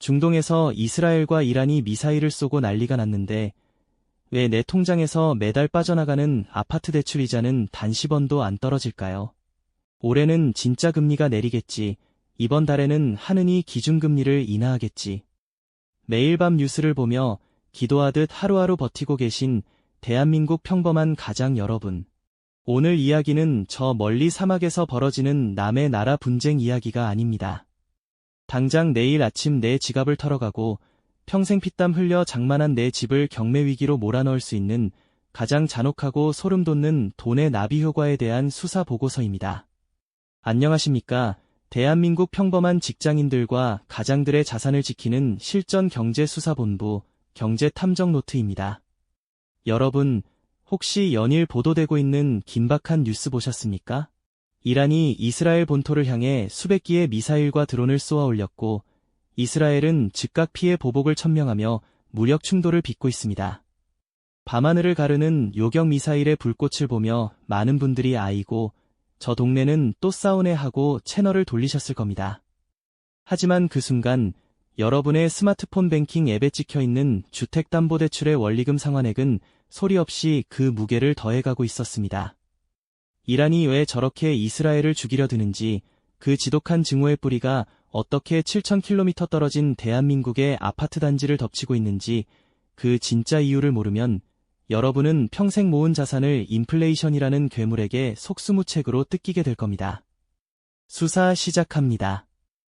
중동에서 이스라엘과 이란이 미사일을 쏘고 난리가 났는데 왜 내 통장에서 매달 빠져나가는 아파트 대출 이자는 단 10원도 안 떨어질까요? 올해는 진짜 금리가 내리겠지. 이번 달에는 하느니 기준금리를 인하하겠지. 매일 밤 뉴스를 보며 기도하듯 하루하루 버티고 계신 대한민국 평범한 가장 여러분. 오늘 이야기는 저 멀리 사막에서 벌어지는 남의 나라 분쟁 이야기가 아닙니다. 당장 내일 아침 내 지갑을 털어가고 평생 피땀 흘려 장만한 내 집을 경매위기로 몰아넣을 수 있는 가장 잔혹하고 소름 돋는 돈의 나비 효과에 대한 수사 보고서입니다. 안녕하십니까? 대한민국 평범한 직장인들과 가장들의 자산을 지키는 실전경제수사본부 경제탐정노트입니다. 여러분, 혹시 연일 보도되고 있는 긴박한 뉴스 보셨습니까? 이란이 이스라엘 본토를 향해 수백 기의 미사일과 드론을 쏘아 올렸고 이스라엘은 즉각 피해 보복을 천명하며 무력 충돌을 빚고 있습니다. 밤하늘을 가르는 요격 미사일의 불꽃을 보며 많은 분들이 아이고 저 동네는 또 싸우네 하고 채널을 돌리셨을 겁니다. 하지만 그 순간 여러분의 스마트폰 뱅킹 앱에 찍혀있는 주택담보대출의 원리금 상환액은 소리 없이 그 무게를 더해가고 있었습니다. 이란이 왜 저렇게 이스라엘을 죽이려 드는지, 그 지독한 증오의 뿌리가 어떻게 7,000km 떨어진 대한민국의 아파트 단지를 덮치고 있는지 그 진짜 이유를 모르면 여러분은 평생 모은 자산을 인플레이션이라는 괴물에게 속수무책으로 뜯기게 될 겁니다. 수사 시작합니다.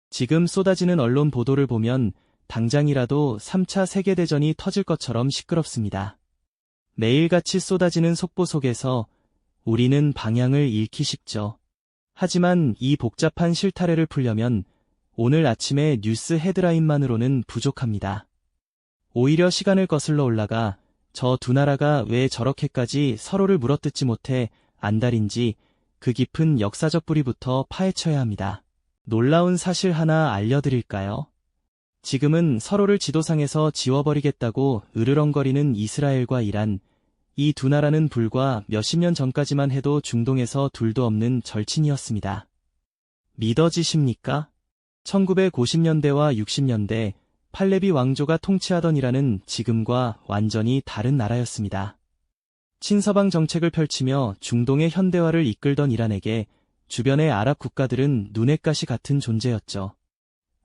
지금 쏟아지는 언론 보도를 보면 당장이라도 3차 세계대전이 터질 것처럼 시끄럽습니다. 매일같이 쏟아지는 속보 속에서 우리는 방향을 잃기 쉽죠. 하지만 이 복잡한 실타래를 풀려면 오늘 아침의 뉴스 헤드라인만으로는 부족합니다. 오히려 시간을 거슬러 올라가 저 두 나라가 왜 저렇게까지 서로를 물어뜯지 못해 안달인지 그 깊은 역사적 뿌리부터 파헤쳐야 합니다. 놀라운 사실 하나 알려드릴까요? 지금은 서로를 지도상에서 지워버리겠다고 으르렁거리는 이스라엘과 이란, 이 두 나라는 불과 몇십 년 전까지만 해도 중동에서 둘도 없는 절친이었습니다. 믿어지십니까? 1950년대와 60년대 팔레비 왕조가 통치하던 이란은 지금과 완전히 다른 나라였습니다. 친서방 정책을 펼치며 중동의 현대화를 이끌던 이란에게 주변의 아랍 국가들은 눈엣 가시 같은 존재였죠.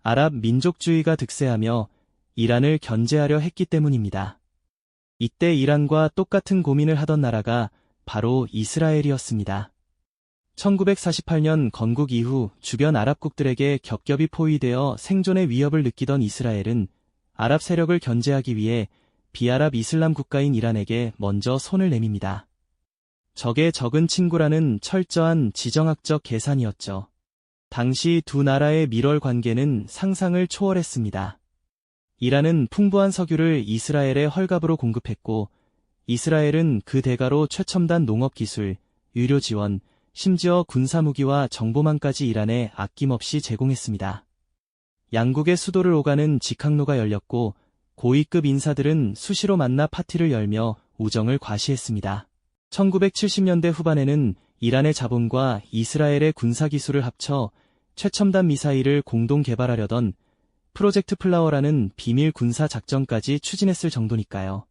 아랍 민족주의가 득세하며 이란을 견제하려 했기 때문입니다. 이때 이란과 똑같은 고민을 하던 나라가 바로 이스라엘이었습니다. 1948년 건국 이후 주변 아랍국들에게 겹겹이 포위되어 생존의 위협을 느끼던 이스라엘은 아랍 세력을 견제하기 위해 비아랍 이슬람 국가인 이란에게 먼저 손을 내밉니다. 적의 적은 친구라는 철저한 지정학적 계산이었죠. 당시 두 나라의 밀월 관계는 상상을 초월했습니다. 이란은 풍부한 석유를 이스라엘에 헐값으로 공급했고 이스라엘은 그 대가로 최첨단 농업기술, 의료 지원, 심지어 군사무기와 정보망까지 이란에 아낌없이 제공했습니다. 양국의 수도를 오가는 직항로가 열렸고 고위급 인사들은 수시로 만나 파티를 열며 우정을 과시했습니다. 1970년대 후반에는 이란의 자본과 이스라엘의 군사기술을 합쳐 최첨단 미사일을 공동 개발하려던 프로젝트 플라워라는 비밀 군사 작전까지 추진했을 정도니까요.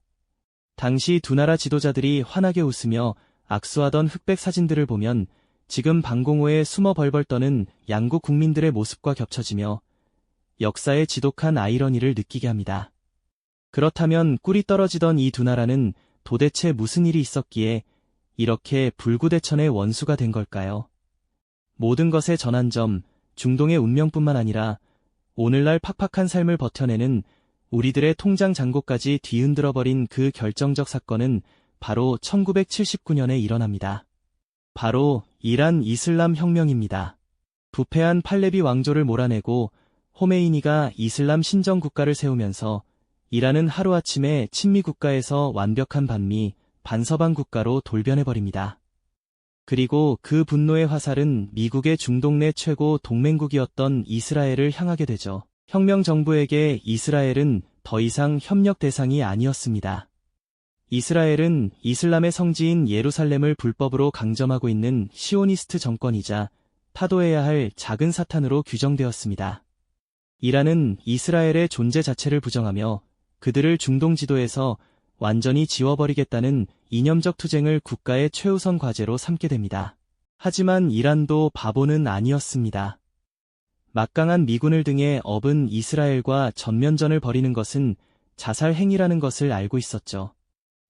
당시 두 나라 지도자들이 환하게 웃으며 악수하던 흑백 사진들을 보면 지금 방공호에 숨어 벌벌 떠는 양국 국민들의 모습과 겹쳐지며 역사의 지독한 아이러니를 느끼게 합니다. 그렇다면 꿀이 떨어지던 이 두 나라는 도대체 무슨 일이 있었기에 이렇게 불구대천의 원수가 된 걸까요? 모든 것의 전환점, 중동의 운명뿐만 아니라 오늘날 팍팍한 삶을 버텨내는 우리들의 통장 잔고까지 뒤흔들어버린 그 결정적 사건은 바로 1979년에 일어납니다. 바로 이란 이슬람 혁명입니다. 부패한 팔레비 왕조를 몰아내고 호메이니가 이슬람 신정 국가를 세우면서 이란은 하루아침에 친미 국가에서 완벽한 반미, 반서방 국가로 돌변해버립니다. 그리고 그 분노의 화살은 미국의 중동 내 최고 동맹국이었던 이스라엘을 향하게 되죠. 혁명 정부에게 이스라엘은 더 이상 협력 대상이 아니었습니다. 이스라엘은 이슬람의 성지인 예루살렘을 불법으로 강점하고 있는 시오니스트 정권이자 타도해야 할 작은 사탄으로 규정되었습니다. 이란은 이스라엘의 존재 자체를 부정하며 그들을 중동 지도에서 완전히 지워버리겠다는 이념적 투쟁을 국가의 최우선 과제로 삼게 됩니다. 하지만 이란도 바보는 아니었습니다. 막강한 미군을 등에 업은 이스라엘과 전면전을 벌이는 것은 자살 행위라는 것을 알고 있었죠.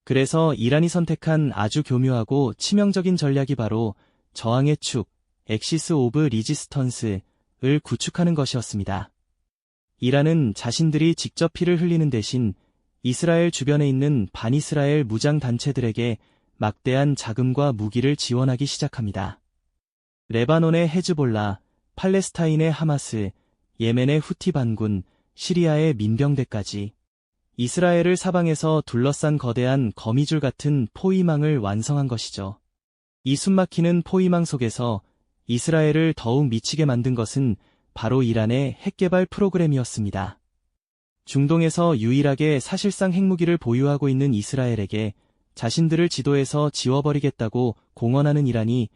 그래서 이란이 선택한 아주 교묘하고 치명적인 전략이 바로 저항의 축, 엑시스 오브 리지스턴스를 구축하는 것이었습니다. 이란은 자신들이 직접 피를 흘리는 대신 이스라엘 주변에 있는 반이스라엘 무장단체들에게 막대한 자금과 무기를 지원하기 시작합니다. 레바논의 헤즈볼라, 팔레스타인의 하마스, 예멘의 후티 반군, 시리아의 민병대까지 이스라엘을 사방에서 둘러싼 거대한 거미줄 같은 포위망을 완성한 것이죠. 이 숨막히는 포위망 속에서 이스라엘을 더욱 미치게 만든 것은 바로 이란의 핵개발 프로그램이었습니다. 중동에서 유일하게 사실상 핵무기를 보유하고 있는 이스라엘에게 자신들을 지도에서 지워버리겠다고 공언하는 이란이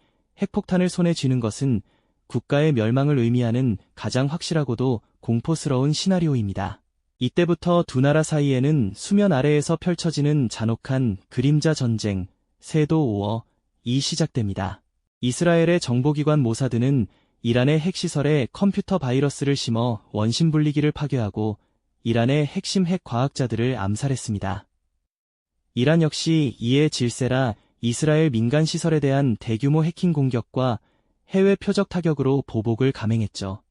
핵폭탄을 손에 쥐는 것은 국가의 멸망을 의미하는 가장 확실하고도 공포스러운 시나리오입니다. 이때부터 두 나라 사이에는 수면 아래에서 펼쳐지는 잔혹한 그림자 전쟁, 세도5이 시작됩니다. 이스라엘의 정보기관 모사드는 이란의 핵시설에 컴퓨터 바이러스를 심어 원심 분리기를 파괴하고 이란의 핵심 핵 과학자들을 암살했습니다. 이란 역시 이에 질세라 이스라엘 민간 시설에 대한 대규모 해킹 공격과 해외 표적 타격으로 보복을 감행했죠.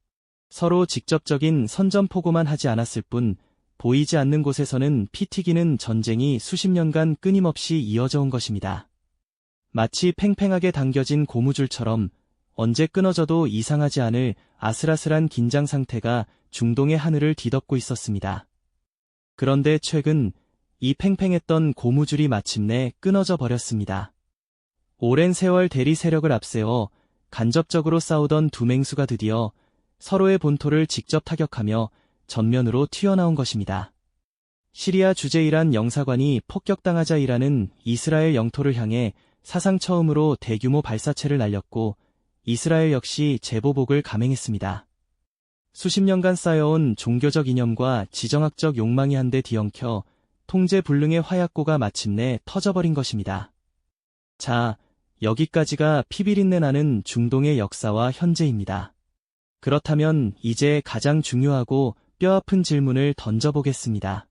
서로 직접적인 선전포고만 하지 않았을 뿐 보이지 않는 곳에서는 피 튀기는 전쟁이 수십 년간 끊임없이 이어져 온 것입니다. 마치 팽팽하게 당겨진 고무줄처럼 언제 끊어져도 이상하지 않을 아슬아슬한 긴장 상태가 중동의 하늘을 뒤덮고 있었습니다. 그런데 최근 이 팽팽했던 고무줄이 마침내 끊어져 버렸습니다. 오랜 세월 대리 세력을 앞세워 간접적으로 싸우던 두 맹수가 드디어 서로의 본토를 직접 타격하며 전면으로 튀어나온 것입니다. 시리아 주재 이란 영사관이 폭격당하자 이란은 이스라엘 영토를 향해 사상 처음으로 대규모 발사체를 날렸고 이스라엘 역시 재보복을 감행했습니다. 수십 년간 쌓여온 종교적 이념과 지정학적 욕망이 한데 뒤엉켜 통제 불능의 화약고가 마침내 터져버린 것입니다. 자, 여기까지가 피비린내 나는 중동의 역사와 현재입니다. 그렇다면 이제 가장 중요하고 뼈아픈 질문을 던져보겠습니다.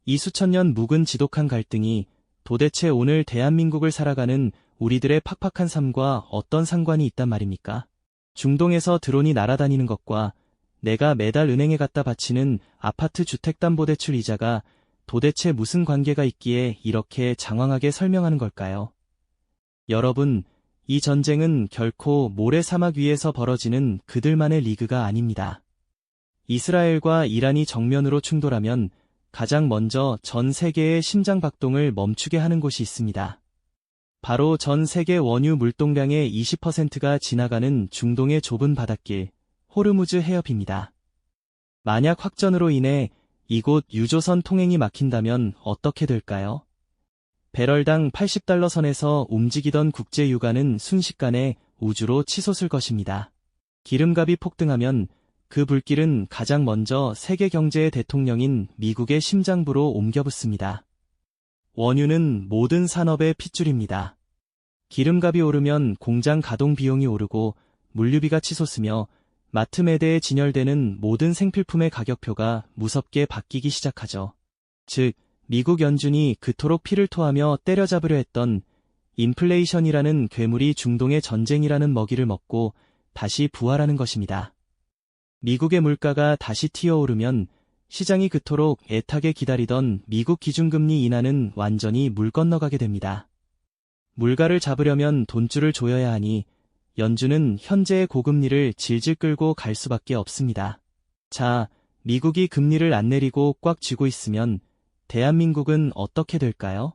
이 수천 년 묵은 지독한 갈등이 도대체 오늘 대한민국을 살아가는 우리들의 팍팍한 삶과 어떤 상관이 있단 말입니까? 중동에서 드론이 날아다니는 것과 내가 매달 은행에 갖다 바치는 아파트 주택담보대출 이자가 도대체 무슨 관계가 있기에 이렇게 장황하게 설명하는 걸까요? 여러분, 이 전쟁은 결코 모래사막 위에서 벌어지는 그들만의 리그가 아닙니다. 이스라엘과 이란이 정면으로 충돌하면 가장 먼저 전 세계의 심장박동을 멈추게 하는 곳이 있습니다. 바로 전 세계 원유 물동량의 20%가 지나가는 중동의 좁은 바닷길, 호르무즈 해협입니다. 만약 확전으로 인해 이곳 유조선 통행이 막힌다면 어떻게 될까요? 배럴당 80달러 선에서 움직이던 국제 유가는 순식간에 우주로 치솟을 것입니다. 기름값이 폭등하면 그 불길은 가장 먼저 세계 경제의 대통령인 미국의 심장부로 옮겨붙습니다. 원유는 모든 산업의 핏줄입니다. 기름값이 오르면 공장 가동 비용이 오르고 물류비가 치솟으며 마트 매대에 진열되는 모든 생필품의 가격표가 무섭게 바뀌기 시작하죠. 즉, 미국 연준이 그토록 피를 토하며 때려잡으려 했던 인플레이션이라는 괴물이 중동의 전쟁이라는 먹이를 먹고 다시 부활하는 것입니다. 미국의 물가가 다시 튀어오르면 시장이 그토록 애타게 기다리던 미국 기준금리 인하는 완전히 물 건너가게 됩니다. 물가를 잡으려면 돈줄을 조여야 하니 연준은 현재의 고금리를 질질 끌고 갈 수밖에 없습니다. 자, 미국이 금리를 안 내리고 꽉 쥐고 있으면 대한민국은 어떻게 될까요?